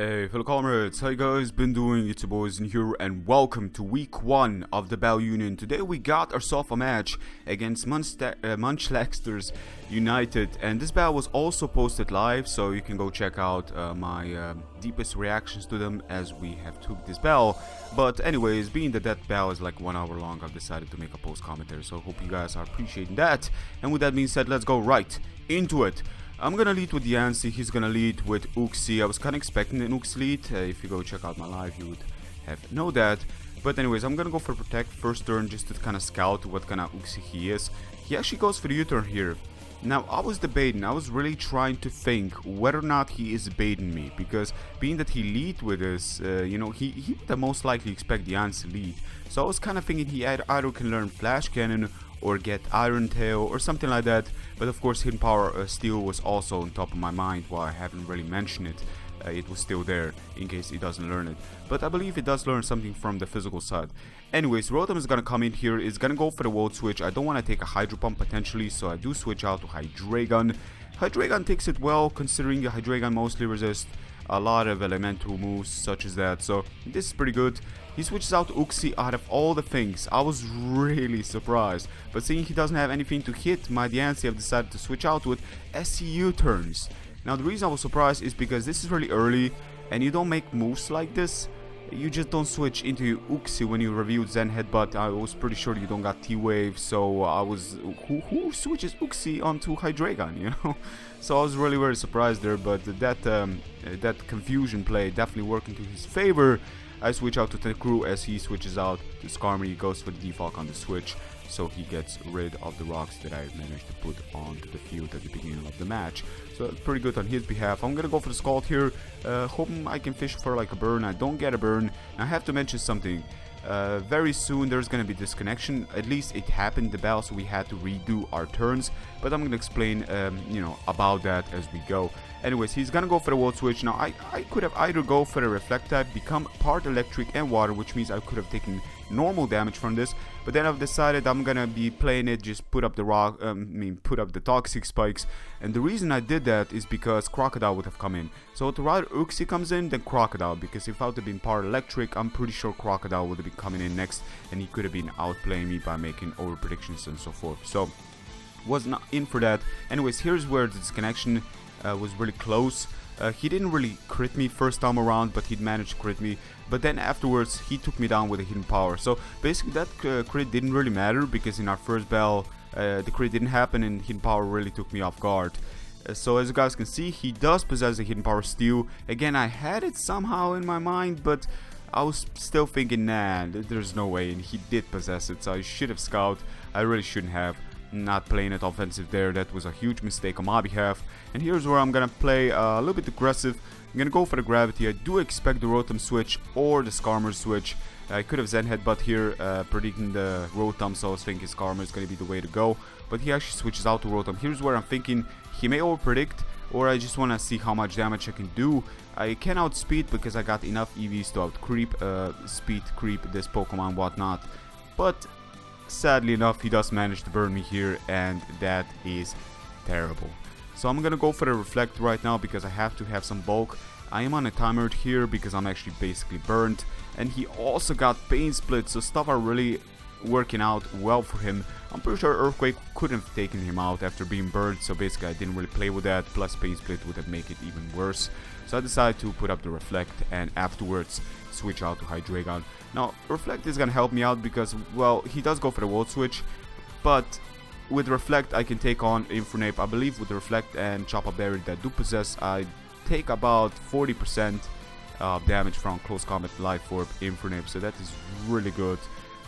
Hey fellow comrades, how you guys been doing? It's your boys in here and welcome to week 1 of the Battle Union. Today we got ourselves a match against Munchlaxsters United, and this battle was also posted live, so you can go check out my deepest reactions to them as we have took this battle. But anyways, being that battle is like 1 hour long, I've decided to make a post commentary, so I hope you guys are appreciating that. And with that being said, let's go right into it. I'm gonna lead with Yancy, he's gonna lead with Uxie. I was kinda expecting an Uxie lead. If you go check out my live, you would have know that. But anyways, I'm gonna go for Protect first turn just to kinda scout what kind of Uxie he is. He actually goes for the U-turn here. Now, I was debating, I was really trying to think whether or not he is baiting me, because being that he lead with us, he would most likely expect the Yancy lead. So I was kind of thinking he either can learn Flash Cannon or get Iron Tail or something like that. But of course Hidden Power Steel was also on top of my mind while I haven't really mentioned it. It was still there in case he doesn't learn it. But I believe he does learn something from the physical side. Anyways, Rotom is gonna come in here, is gonna go for the Volt Switch. I don't want to take a Hydro Pump potentially, so I do switch out to Hydreigon. Hydreigon takes it well, considering the Hydreigon mostly resists a lot of elemental moves such as that, so this is pretty good. He switches out to Uxie. Out of all the things, I was really surprised, but seeing he doesn't have anything to hit my Diancie, I've decided to switch out with SCU turns. Now the reason I was surprised is because this is really early and you don't make moves like this. You just don't switch into Uxie when you reviewed Zen Headbutt. I was pretty sure you don't got T-Wave, so I was... Who switches Uxie onto Hydreigon, you know? So I was really very surprised there, but that confusion play definitely worked into his favor. I switch out to Tekru as he switches out to Skarmory. He goes for the Defog on the switch, so he gets rid of the rocks that I managed to put onto the field at the beginning of the match. So that's pretty good on his behalf. I'm gonna go for the Scald here, hoping I can fish for like a burn. I don't get a burn. I have to mention something. Very soon there's gonna be disconnection. At least it happened in the battle, so we had to redo our turns. But I'm gonna explain, about that as we go. Anyways, he's gonna go for the Volt Switch. Now I could have either go for the Reflect type, become part electric and water, which means I could have taken normal damage from this. But then I've decided I'm gonna be playing it, just put up the put up the Toxic Spikes. And the reason I did that is because Crocodile would have come in. So to rather Uxie comes in than Crocodile, because if I would have been part electric, I'm pretty sure Crocodile would have been coming in next, and he could have been outplaying me by making over predictions and so forth. So was not in for that. Anyways, here's where the disconnection was really close. He didn't really crit me first time around, but he'd managed to crit me. But then afterwards, he took me down with a Hidden Power. So basically that crit didn't really matter, because in our first battle, the crit didn't happen and Hidden Power really took me off guard. So as you guys can see, he does possess a Hidden Power Steel. Again, I had it somehow in my mind, but I was still thinking, nah, there's no way. And he did possess it, so I should have Scout. I really shouldn't have. Not playing it offensive there, that was a huge mistake on my behalf. And here's where I'm gonna play a little bit aggressive. I'm gonna go for the Gravity. I do expect the Rotom switch or the Skarmory switch. I could have Zen Headbutt here, predicting the Rotom, so I was thinking Skarmory is gonna be the way to go. But he actually switches out to Rotom. Here's where I'm thinking he may over-predict, or I just wanna see how much damage I can do. I can outspeed because I got enough EVs to out-creep, speed creep this Pokemon, whatnot. But sadly enough, he does manage to burn me here, and that is terrible. So I'm gonna go for the Reflect right now because I have to have some bulk. I am on a timer here because I'm actually basically burned, and he also got Pain Split, so stuff are really working out well for him. I'm pretty sure Earthquake couldn't have taken him out after being burned, so basically I didn't really play with that, plus Pain Split would have made it even worse. So I decided to put up the Reflect and afterwards switch out to Hydreigon. Now, Reflect is gonna help me out because, well, he does go for the Volt Switch, but with Reflect I can take on Infernape. I believe with Reflect and Chop Up Berry that do possess, I take about 40% damage from Close Combat Life Orb Infernape, so that is really good.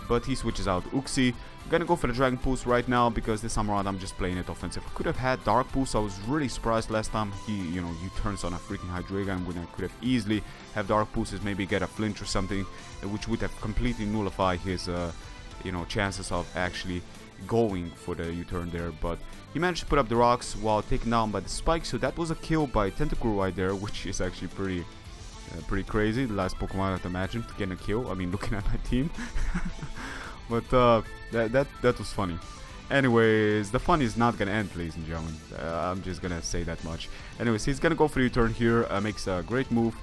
But he switches out Uxie. I'm gonna go for the Dragon Pulse right now because this time around I'm just playing it offensive. I could have had Dark Pulse. I was really surprised last time he turns on a freaking Hydreigon when I could have easily have Dark Pulses, maybe get a flinch or something, which would have completely nullified his chances of actually going for the U-turn there. But he managed to put up the rocks while taken down by the spike, so that was a kill by Tentacruel right there, which is actually pretty crazy. The last Pokemon I'd imagine getting a kill. I mean, looking at my team. But that was funny. Anyways, the fun is not gonna end, ladies and gentlemen. I'm just gonna say that much. Anyways, he's gonna go for the U-turn here. Makes a great move.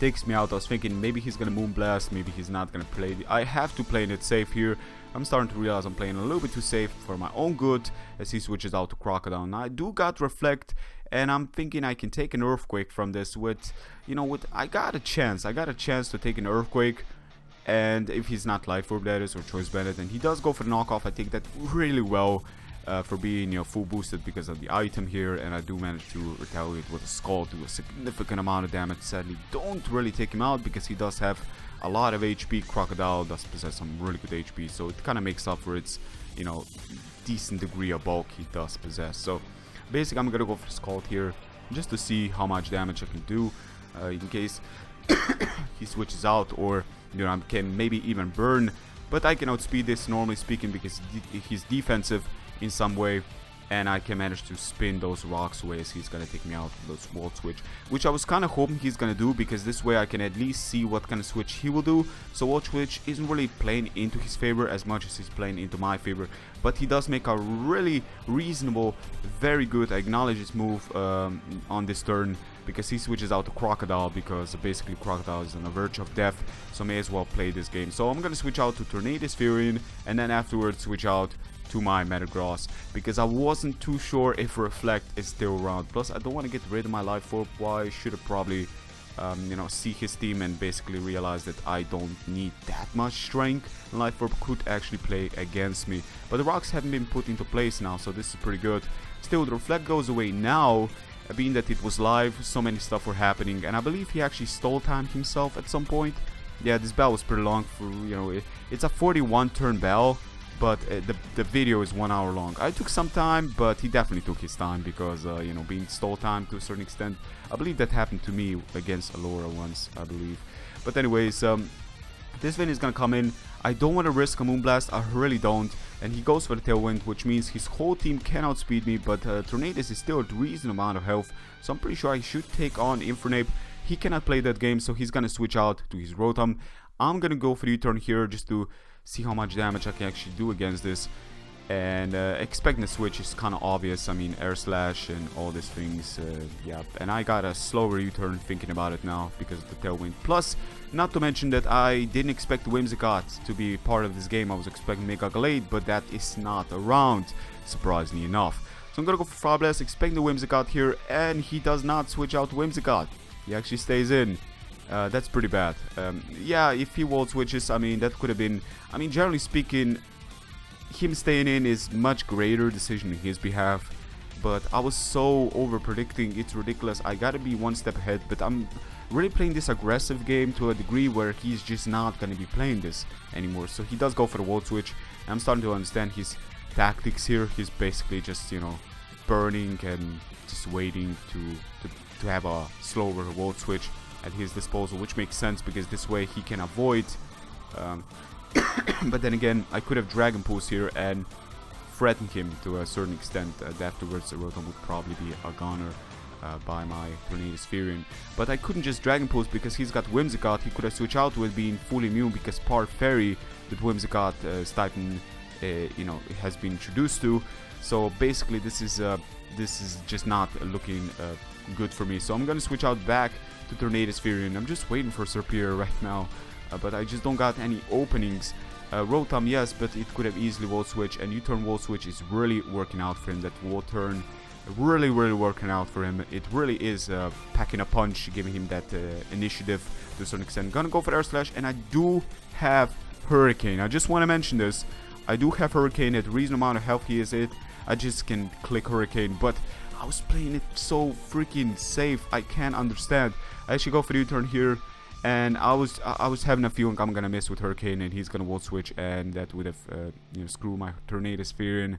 takes me out. I was thinking maybe he's gonna Moonblast, maybe he's not gonna play. I have to play it safe here. I'm starting to realize I'm playing a little bit too safe for my own good as he switches out to Crocodile. Now I do got Reflect, and I'm thinking I can take an Earthquake from this with, you know, I got a chance. I got a chance to take an Earthquake, and if he's not Life Orb, that is, or Choice Bandit, and he does go for the knockoff, I take that really well. For being, you know, full boosted because of the item here, and I do manage to retaliate with a Skull, do a significant amount of damage. Sadly, don't really take him out because he does have a lot of HP. Crocodile does possess some really good HP, so it kind of makes up for its, you know, decent degree of bulk he does possess. So basically, I'm gonna go for Skull here just to see how much damage I can do in case he switches out, or, you know, I can maybe even burn. But I can outspeed this, normally speaking, because he's defensive in some way, and I can manage to spin those rocks away as he's gonna take me out with those Volt Switch, which I was kind of hoping he's gonna do, because this way I can at least see what kind of switch he will do. So Volt Switch isn't really playing into his favor as much as he's playing into my favor, but he does make a really reasonable, very good, I acknowledge his move on this turn, because he switches out to Crocodile, because basically Crocodile is on the verge of death, so may as well play this game. So I'm gonna switch out to Tornadus Fury, and then afterwards switch out to my Metagross, because I wasn't too sure if Reflect is still around. Plus, I don't want to get rid of my Life Orb. Why? I should have probably, you know, see his team and basically realize that I don't need that much strength. Life Orb could actually play against me, but the rocks haven't been put into place now, so this is pretty good. Still, the Reflect goes away now, being that it was live, so many stuff were happening, and I believe he actually stall timed himself at some point. Yeah, this battle was pretty long. For, you know, it's a 41 turn battle, but the video is 1 hour long. I took some time, but he definitely took his time because, you know, being stall time to a certain extent. I believe that happened to me against Alora once, I believe. But anyways, this Vin is gonna come in. I don't want to risk a Moonblast, I really don't. And he goes for the Tailwind, which means his whole team can outspeed me, but Tornadus is still a reasonable amount of health, so I'm pretty sure I should take on Infernape. He cannot play that game, so he's gonna switch out to his Rotom. I'm gonna go for the U-turn here just to see how much damage I can actually do against this, and expecting the switch is kind of obvious. I mean, Air Slash and all these things, yeah, and I got a slower U-turn thinking about it now because of the Tailwind. Plus, not to mention that I didn't expect Whimsicott to be part of this game. I was expecting Mega Glade, but that is not around, surprisingly enough. So I'm gonna go for Fire Blast, expecting the Whimsicott here, and he does not switch out to Whimsicott. He actually stays in. That's pretty bad. Yeah, if he Volt Switches, I mean, that could have been... I mean, generally speaking, him staying in is much greater decision in his behalf. But I was so over-predicting, it's ridiculous. I gotta be one step ahead, but I'm really playing this aggressive game to a degree where he's just not gonna be playing this anymore. So he does go for the Volt Switch. I'm starting to understand his tactics here. He's basically just, you know, burning and just waiting to have a slower Volt Switch at his disposal, which makes sense because this way he can avoid. But then again, I could have Dragon Pulse here and threatened him to a certain extent. Afterwards, the Rotom would probably be a goner by my Tornadus Fury. But I couldn't just Dragon Pulse because he's got Whimsicott. He could have switched out to it being fully immune because Part Fairy that Whimsicott's Titan, you know, has been introduced to. So basically, this is just not looking good for me. So I'm gonna switch out back to Tornadus Fury, and I'm just waiting for Serperior right now, but I just don't got any openings. Rotom, yes, but it could have easily Volt Switch, and U-turn Volt Switch is really working out for him. That Volt Turn, really working out for him. It really is packing a punch, giving him that initiative to a certain extent. Gonna go for Air Slash, and I do have Hurricane. I just want to mention this. I do have Hurricane at a reasonable amount of health. He is it. I just can click Hurricane, but I was playing it so freaking safe. I can't understand. I actually go for the U-turn here, and I was having a feeling I'm gonna miss with Hurricane, and he's gonna Volt Switch, and that would have you know, screwed my Tornadus Fury.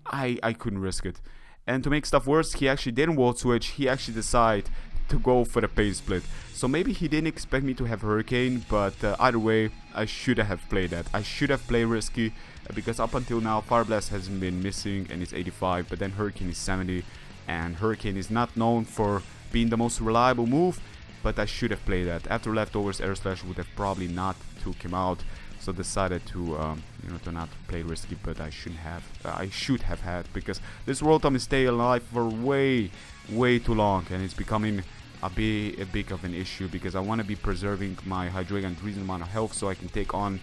I couldn't risk it. And to make stuff worse, he actually didn't Volt Switch. He actually decided to go for the Pain Split. So maybe he didn't expect me to have Hurricane, but either way, I should have played that. I should have played risky, because up until now, Fire Blast hasn't been missing, and it's 85, but then Hurricane is 70, and Hurricane is not known for being the most reliable move, but I should have played that. After Leftovers, Air Slash would have probably not took him out, so decided to you know, to not play risky, but I shouldn't have. I should have had, because this Rotom is staying alive for way too long, and it's becoming a big of an issue, because I want to be preserving my Hydreigon reasonable amount of health so I can take on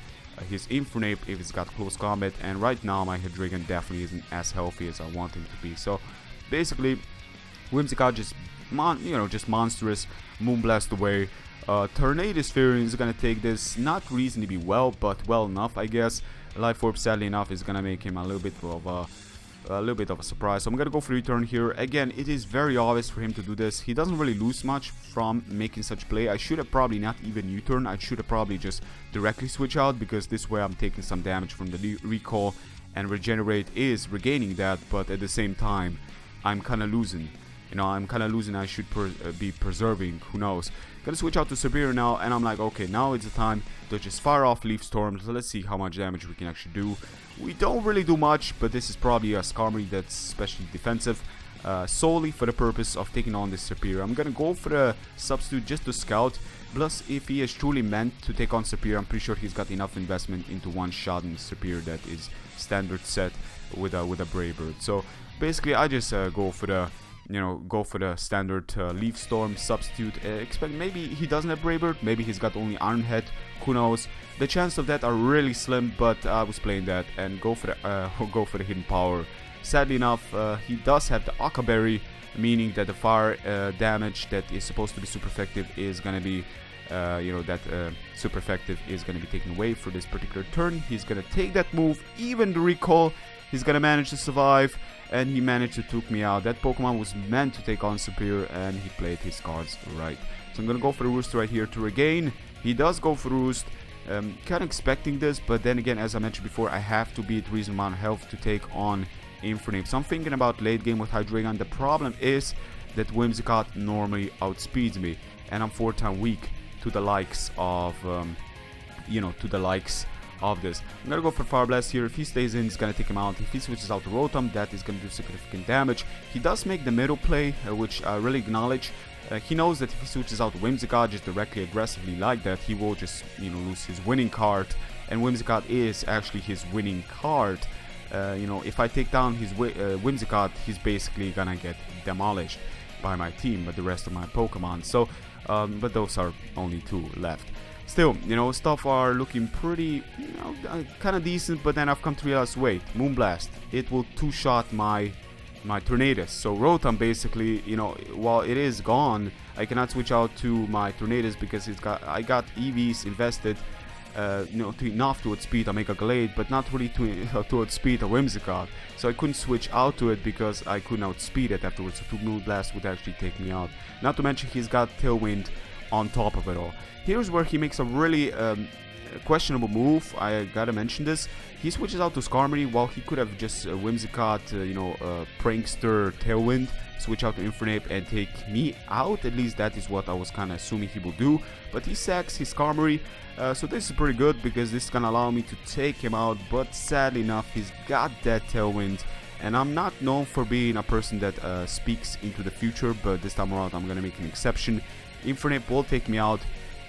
his Infernape if it's got close combat. And right now my Hydreigon definitely isn't as healthy as I want him to be. So basically, Whimsicott just just monstrous Moonblast away. Tornado Sphere is gonna take this not reasonably well, but well enough, I guess. Life Orb, sadly enough, is gonna make him a little bit of a surprise. So I'm gonna go for U-turn here. Again, it is very obvious for him to do this. He doesn't really lose much from making such play. I should have probably not even U-turn. I should have probably just directly switch out, because this way I'm taking some damage from the recall, and Regenerate is regaining that, but at the same time I'm kind of losing. I'm kind of losing. I should be preserving. Who knows? Gonna switch out to Superior now, and I'm like, okay, now it's the time to just fire off Leaf Storm. So let's see how much damage we can actually do. We don't really do much, but this is probably a Skarmory that's especially defensive, solely for the purpose of taking on this Superior. I'm gonna go for the Substitute just to scout. Plus, if he is truly meant to take on Superior, I'm pretty sure he's got enough investment into one shot in Superior that is standard set with a Brave Bird. So basically, I just go for the standard Leaf Storm Substitute. Expect maybe he doesn't have Brave Bird, maybe he's got only Iron Head, who knows. The chances of that are really slim, but I was playing that and go for the Hidden Power. Sadly enough, he does have the Aqua Berry, meaning that the fire damage that is supposed to be super effective is gonna be super effective is gonna be taken away for this particular turn. He's gonna take that move, even the recall. He's gonna manage to survive, and he managed to took me out. That Pokemon was meant to take on Superior, and he played his cards right. So I'm gonna go for the Roost right here to regain. He does go for Roost. Kind of expecting this, but then again, as I mentioned before, I have to be at reasonable amount of health to take on Infernape. So I'm thinking about late game with Hydreigon. The problem is that Whimsicott normally outspeeds me, and I'm 4-time weak to the likes of this. I'm gonna go for Fire Blast here. If he stays in, it's gonna take him out. If he switches out to Rotom, that is gonna do significant damage. He does make the middle play, which I really acknowledge. He knows that if he switches out to Whimsicott just directly aggressively like that, he will just lose his winning card, and Whimsicott is actually his winning card. If I take down his Whimsicott, he's basically gonna get demolished by my team, but the rest of my Pokemon. So but those are only 2 left. Still, stuff are looking pretty, kind of decent, but then I've come to realize, wait, Moonblast, it will 2-shot my Tornadus. So Rotom basically, while it is gone, I cannot switch out to my Tornadus because I got EVs invested, enough to outspeed a Mega Glade, but not really to outspeed a Whimsicott. So I couldn't switch out to it because I couldn't outspeed it afterwards. So 2 Moonblast would actually take me out. Not to mention he's got Tailwind on top of it all. Here's where he makes a really questionable move. I gotta mention this. He switches out to Skarmory while he could have just Whimsicott, Prankster, Tailwind, switch out to Infernape and take me out. At least that is what I was kind of assuming he will do. But he sacks his Skarmory, so this is pretty good because this is gonna allow me to take him out. But sadly enough, he's got that Tailwind. And I'm not known for being a person that speaks into the future, but this time around I'm gonna make an exception. Infernape will take me out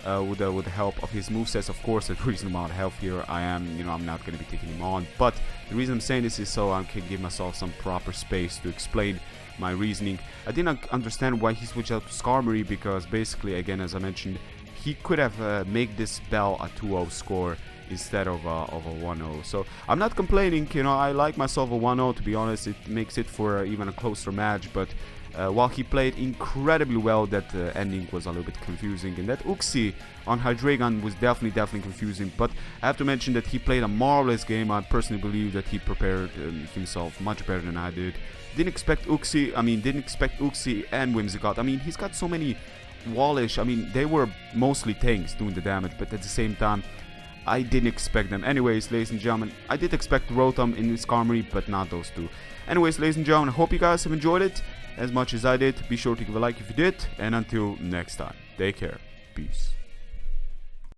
with the help of his movesets. Of course, at a reasonable amount of health here, I'm not going to be taking him on. But the reason I'm saying this is so I can give myself some proper space to explain my reasoning. I didn't understand why he switched out to Skarmory because basically, again, as I mentioned, he could have made this Bell a 2-0 score instead of a 1-0. So I'm not complaining, I like myself a 1-0, to be honest. It makes it for even a closer match, but while he played incredibly well, that ending was a little bit confusing, and that Uxie on Hydreigon was definitely confusing. But I have to mention that he played a marvelous game. I personally believe that he prepared himself much better than I did. Didn't expect Uxie and Whimsicott. He's got so many wallish. They were mostly tanks doing the damage, but at the same time, I didn't expect them. Anyways, ladies and gentlemen, I did expect Rotom in Skarmory, but not those 2. Anyways, ladies and gentlemen, I hope you guys have enjoyed it as much as I did. Be sure to give a like if you did, and until next time, take care. Peace.